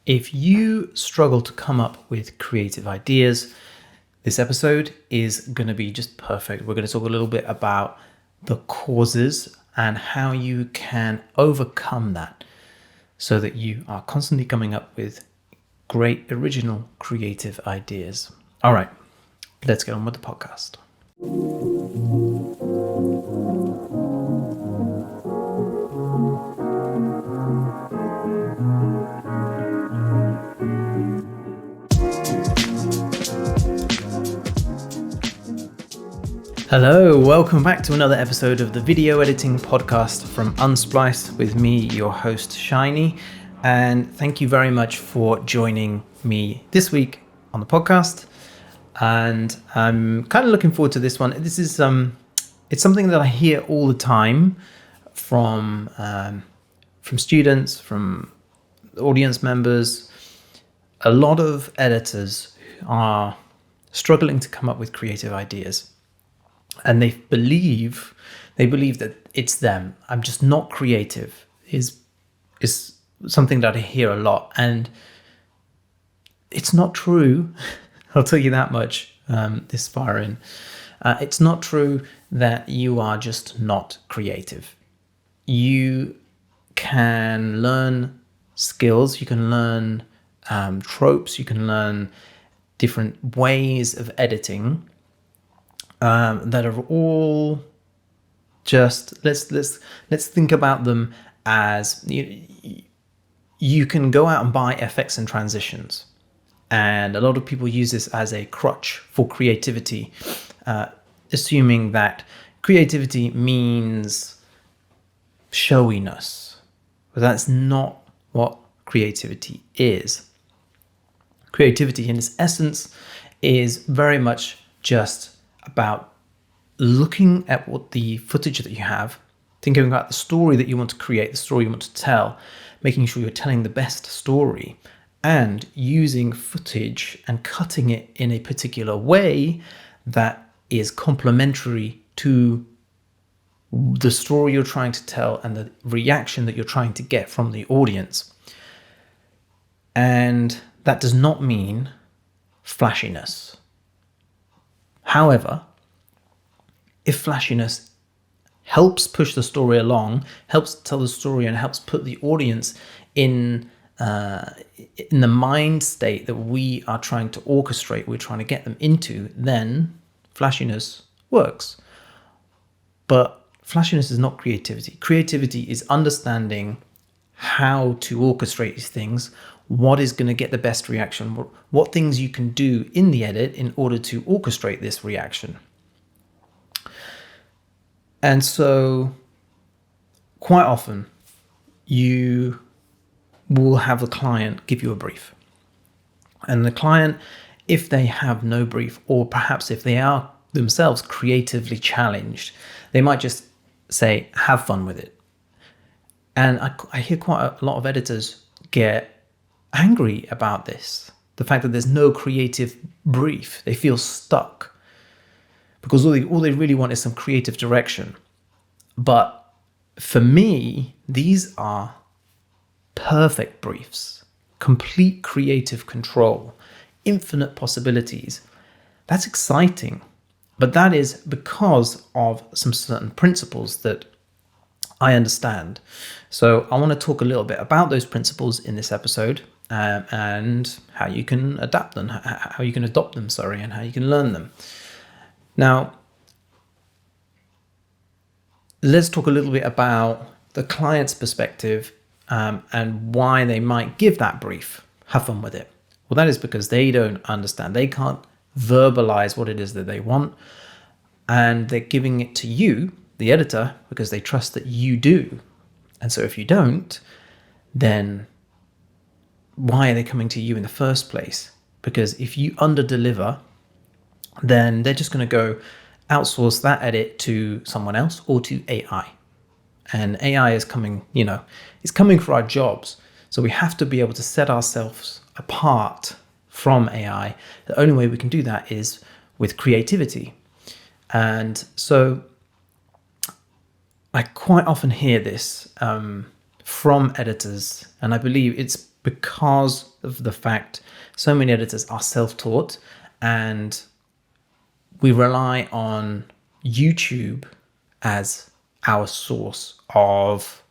If you struggle to come up with creative ideas, this episode is going to be just perfect. We're going to talk a little bit about the causes and how you can overcome that so that you are constantly coming up with great, original, creative ideas. All right, let's get on with the podcast. Hello, welcome back to another episode of the video editing podcast from Unsplice with me, your host, Shiny. And thank you very much for joining me this week on the podcast. And I'm kind of looking forward to this one. This is it's something that I hear all the time from students, from audience members. A lot of editors are struggling to come up with creative ideas. And they believe that it's them. I'm just not creative is something that I hear a lot. And it's not true. I'll tell you that much this far in. It's not true that you are just not creative. You can learn skills. You can learn tropes. You can learn different ways of editing that are all just let's think about them as you can go out and buy effects and transitions, and a lot of people use this as a crutch for creativity, assuming that creativity means showiness, but that's not what creativity is. Creativity in its essence is very much just about looking at what the footage that you have, thinking about the story that you want to create, the story you want to tell, making sure you're telling the best story, and using footage and cutting it in a particular way that is complementary to the story you're trying to tell and the reaction that you're trying to get from the audience. And that does not mean flashiness. However, if flashiness helps push the story along, helps tell the story, and helps put the audience in the mind state that we are trying to orchestrate, we're trying to get them into, then flashiness works. But flashiness is not creativity. Creativity is understanding how to orchestrate these things, what is going to get the best reaction, what things you can do in the edit in order to orchestrate this reaction. And so quite often you will have the client give you a brief. And the client, if they have no brief, or perhaps if they are themselves creatively challenged, they might just say, have fun with it. And I hear quite a lot of editors get angry about this, the fact that there's no creative brief. They feel stuck because all they really want is some creative direction. But for me, these are perfect briefs, complete creative control, infinite possibilities. That's exciting, but that is because of some certain principles that I understand. So I want to talk a little bit about those principles in this episode, and how you can adapt them, how you can adopt them, and how you can learn them. Now, let's talk a little bit about the client's perspective and why they might give that brief. Have fun with it. Well, that is because they don't understand. They can't verbalize what it is that they want, and they're giving it to you, the editor, because they trust that you do. And so if you don't, then why are they coming to you in the first place? Because if you under-deliver, then they're just going to go outsource that edit to someone else or to AI. And AI is coming, it's coming for our jobs. So we have to be able to set ourselves apart from AI. The only way we can do that is with creativity. And so I quite often hear this from editors, and I believe it's because of the fact so many editors are self-taught, and we rely on YouTube as our source of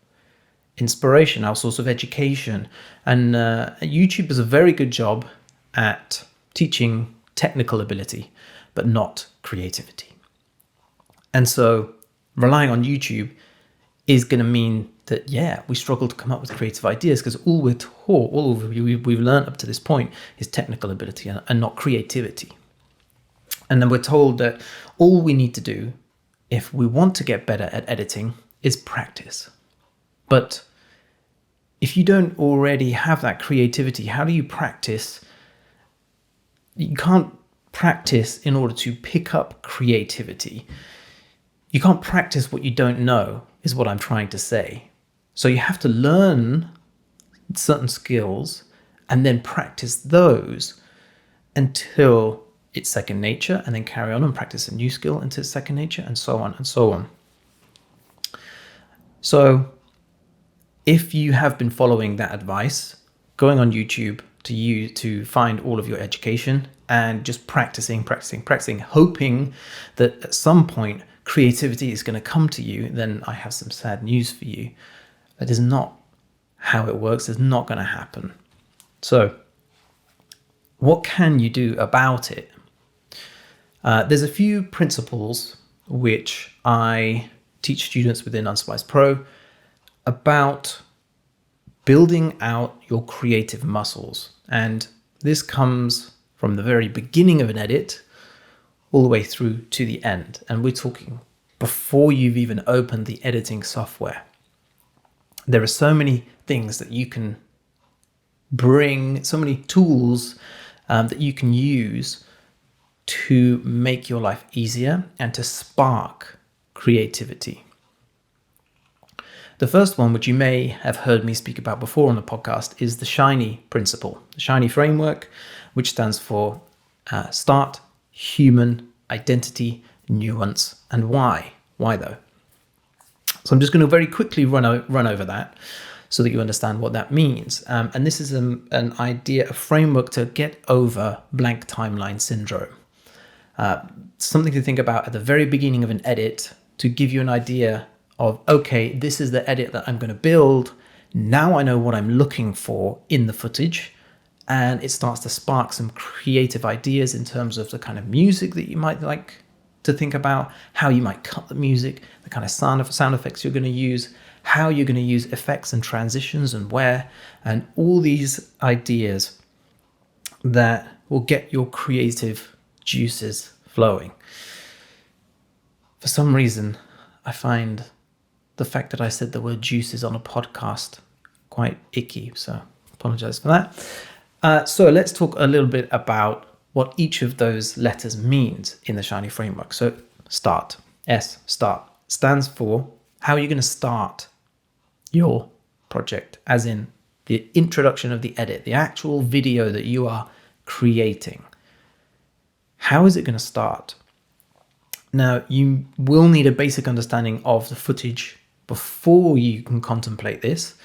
inspiration, our source of education. And YouTube does a very good job at teaching technical ability, but not creativity. And so relying on YouTube is going to mean that, we struggle to come up with creative ideas, because all we're taught, all we've learned up to this point is technical ability and not creativity. And then we're told that all we need to do if we want to get better at editing is practice. But if you don't already have that creativity, how do you practice? You can't practice in order to pick up creativity. You can't practice what you don't know, is what I'm trying to say. So you have to learn certain skills and then practice those until it's second nature, and then carry on and practice a new skill until it's second nature, and so on and so on. So if you have been following that advice, going on YouTube to find all of your education and just practicing, hoping that at some point creativity is going to come to you, then I have some sad news for you. That is not how it works. It's not going to happen. So what can you do about it? There's a few principles which I teach students within Unsplice Pro about building out your creative muscles. And this comes from the very beginning of an edit all the way through to the end. And we're talking before you've even opened the editing software. There are so many things that you can bring, so many tools that you can use to make your life easier and to spark creativity. The first one, which you may have heard me speak about before on the podcast, is the SHINY principle, the SHINY framework, which stands for start, human, identity, nuance, and why. Why though? So I'm just going to very quickly run over that so that you understand what that means. And this is an idea, a framework to get over blank timeline syndrome. Something to think about at the very beginning of an edit to give you an idea of, okay, this is the edit that I'm going to build. Now I know what I'm looking for in the footage, and it starts to spark some creative ideas in terms of the kind of music that you might like to think about, how you might cut the music, the kind of sound effects you're going to use, how you're going to use effects and transitions and where, and all these ideas that will get your creative juices flowing. For some reason, I find the fact that I said the word juices on a podcast quite icky, so apologize for that. So let's talk a little bit about what each of those letters means in the SHINY framework. So start, S, start, stands for how are you going to start your project, as in the introduction of the edit, the actual video that you are creating. How is it going to start? Now, you will need a basic understanding of the footage before you can contemplate this,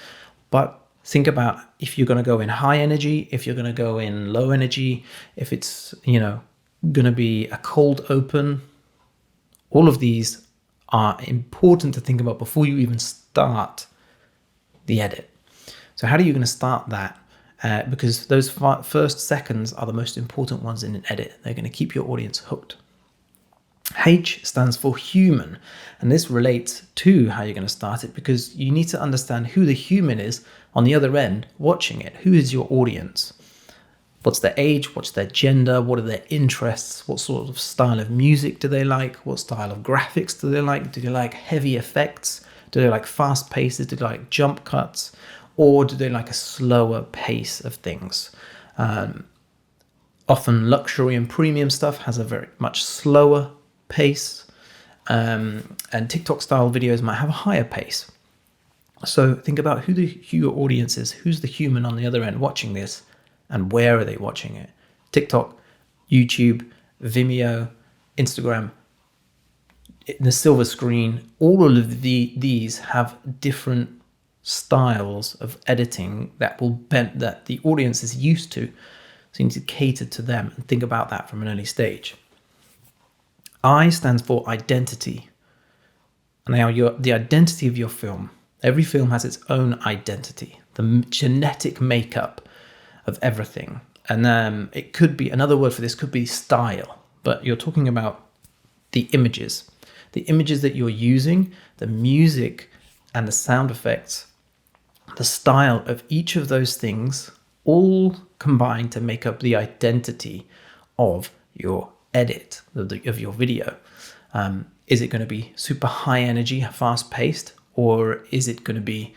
but think about if you're going to go in high energy, if you're going to go in low energy, if it's, going to be a cold open. All of these are important to think about before you even start the edit. So how are you going to start that? Because those first seconds are the most important ones in an edit. They're going to keep your audience hooked. H stands for human, and this relates to how you're going to start it, because you need to understand who the human is on the other end watching it. Who is your audience? What's their age? What's their gender? What are their interests? What sort of style of music do they like? What style of graphics do they like? Do they like heavy effects? Do they like fast paces? Do they like jump cuts? Or do they like a slower pace of things? Often luxury and premium stuff has a very much slower pace, and TikTok style videos might have a higher pace. So think about who your audience is, who's the human on the other end watching this, and where are they watching it? TikTok, YouTube, Vimeo, Instagram, the silver screen, all of these have different styles of editing that that the audience is used to. So you need to cater to them and think about that from an early stage. I stands for identity. Now, the identity of your film. Every film has its own identity, the genetic makeup of everything. And it could be, another word for this could be style, but you're talking about the images that you're using, the music and the sound effects, the style of each of those things all combine to make up the identity of your edit, of your video. Is it going to be super high energy, fast paced, or is it going to be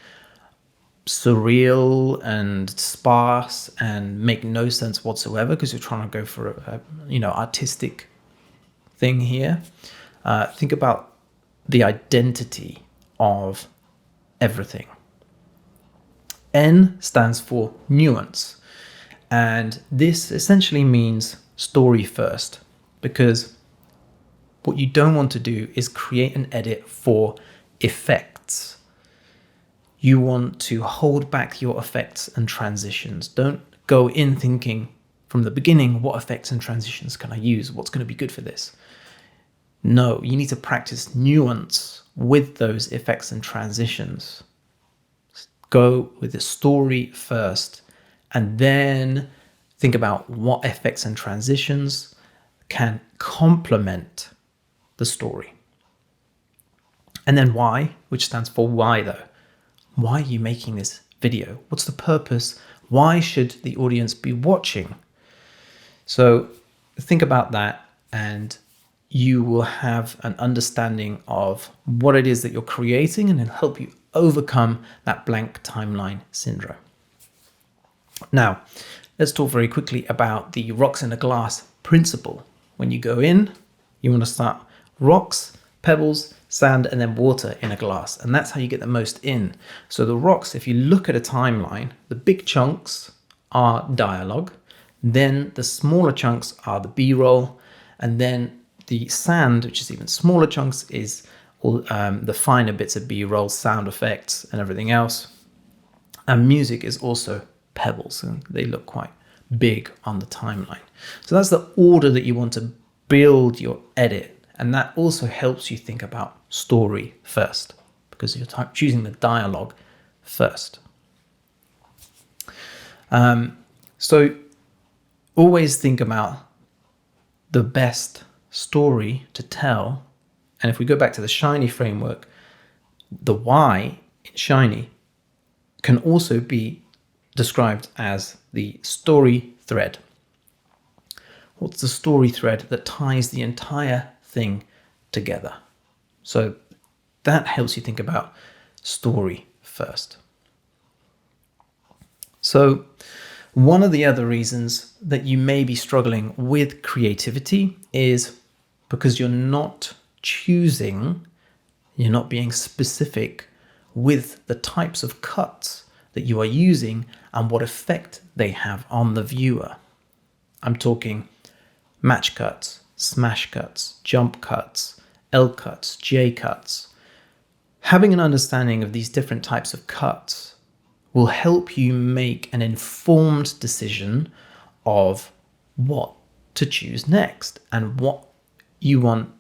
surreal and sparse and make no sense whatsoever because you're trying to go for a artistic thing here? Think about the identity of everything. N stands for nuance, and this essentially means story first, because what you don't want to do is create an edit for effects. You want to hold back your effects and transitions. Don't go in thinking from the beginning, what effects and transitions can I use? What's going to be good for this? No, you need to practice nuance with those effects and transitions. Go with the story first, and then think about what effects and transitions can complement the story. And then why, which stands for why though. Why are you making this video? What's the purpose? Why should the audience be watching? So think about that, and you will have an understanding of what it is that you're creating, and it'll help you overcome that blank timeline syndrome. Now, let's talk very quickly about the rocks in a glass principle. When you go in, you want to start rocks, pebbles, sand, and then water in a glass. And that's how you get the most in. So the rocks, if you look at a timeline, the big chunks are dialogue. Then the smaller chunks are the B-roll. And then the sand, which is even smaller chunks, is all the finer bits of B-roll, sound effects, and everything else. And music is also pebbles, and they look quite big on the timeline. So that's the order that you want to build your edit. And that also helps you think about story first, because you're choosing the dialogue first. So always think about the best story to tell. And if we go back to the Shiny framework, the why in Shiny can also be described as the story thread. What's the story thread that ties the entire thing together? So that helps you think about story first. So one of the other reasons that you may be struggling with creativity is because you're not being specific with the types of cuts that you are using and what effect they have on the viewer. I'm talking match cuts, smash cuts, jump cuts, L cuts, J cuts. Having an understanding of these different types of cuts will help you make an informed decision of what to choose next and what you want.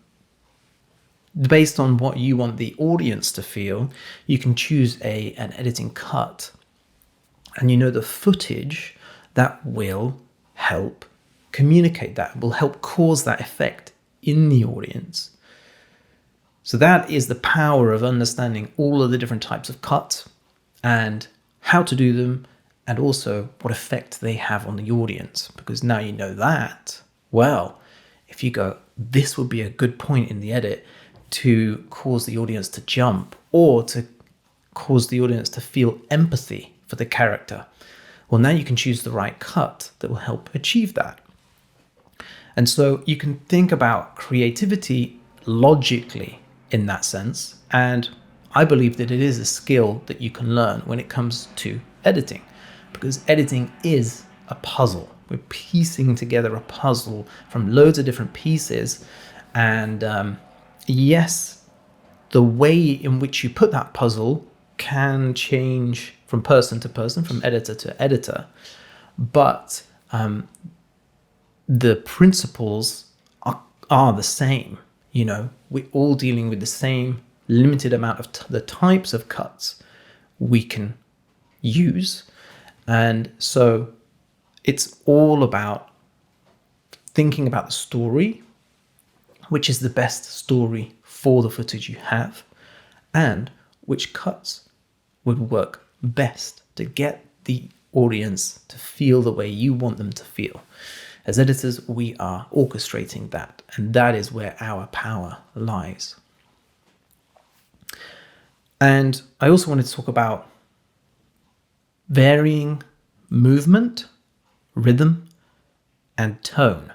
Based on what you want the audience to feel, you can choose an editing cut. And the footage that will help communicate that, will help cause that effect in the audience. So that is the power of understanding all of the different types of cuts and how to do them, and also what effect they have on the audience. Because now you know that, well, if you go, this would be a good point in the edit to cause the audience to jump, or to cause the audience to feel empathy for the character. Well, now you can choose the right cut that will help achieve that. And so you can think about creativity logically in that sense. And I believe that it is a skill that you can learn when it comes to editing, because editing is a puzzle. We're piecing together a puzzle from loads of different pieces. And yes, the way in which you put that puzzle can change from person to person, from editor to editor, but the principles are the same. We're all dealing with the same limited amount of the types of cuts we can use. And so it's all about thinking about the story, which is the best story for the footage you have, and which cuts would work best to get the audience to feel the way you want them to feel. As editors, we are orchestrating that, and that is where our power lies. And I also wanted to talk about varying movement, rhythm, and tone.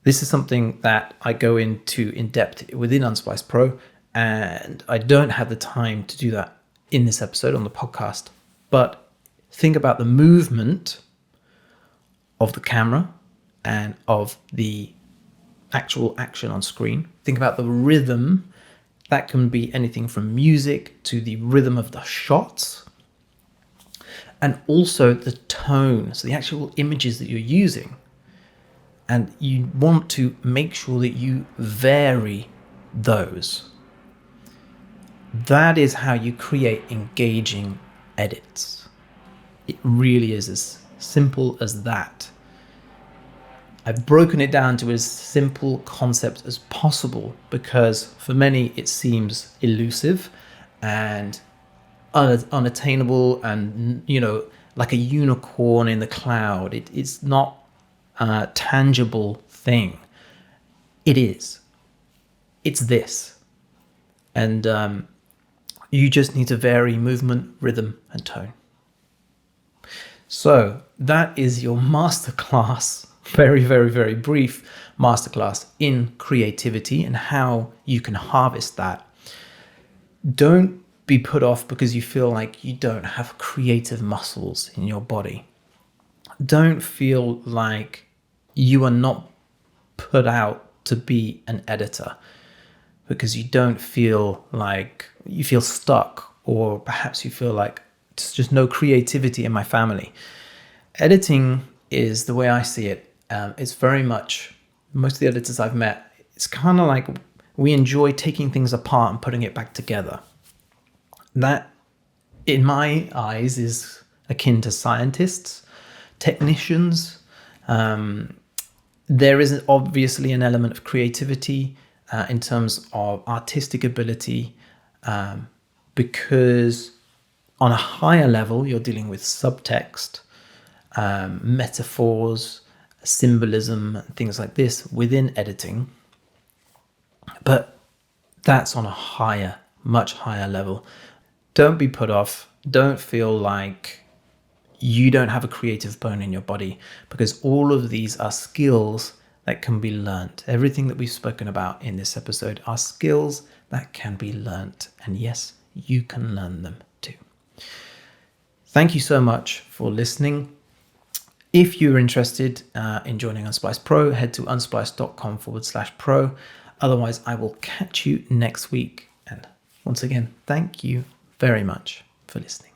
This is something that I go into in depth within Unsplice Pro, and I don't have the time to do that in this episode on the podcast. But think about the movement of the camera and of the actual action on screen. Think about the rhythm. That can be anything from music to the rhythm of the shots, and also the tone, so the actual images that you're using. And you want to make sure that you vary those. That is how you create engaging edits. It really is as simple as that. I've broken it down to as simple concept as possible because for many it seems elusive and unattainable and, like a unicorn in the cloud. It's not a tangible thing. It is. It's this. And you just need to vary movement, rhythm, and tone. So that is your masterclass, very, very, very brief masterclass in creativity and how you can harvest that. Don't be put off because you feel like you don't have creative muscles in your body. Don't feel like you are not put out to be an editor because you don't feel like you feel stuck, or perhaps you feel like there's just no creativity in my family. Editing is the way I see it. It's very much, most of the editors I've met, it's kind of like we enjoy taking things apart and putting it back together. That, in my eyes, is akin to scientists, technicians. There is obviously an element of creativity in terms of artistic ability, because on a higher level, you're dealing with subtext, metaphors, symbolism, things like this within editing. But that's on a higher, much higher level. Don't be put off. Don't feel like you don't have a creative bone in your body, because all of these are skills that can be learnt. Everything that we've spoken about in this episode are skills that can be learnt. And yes, you can learn them too. Thank you so much for listening. If you're interested in joining Unsplice Pro, head to unsplice.com/pro. Otherwise, I will catch you next week. And once again, thank you very much for listening.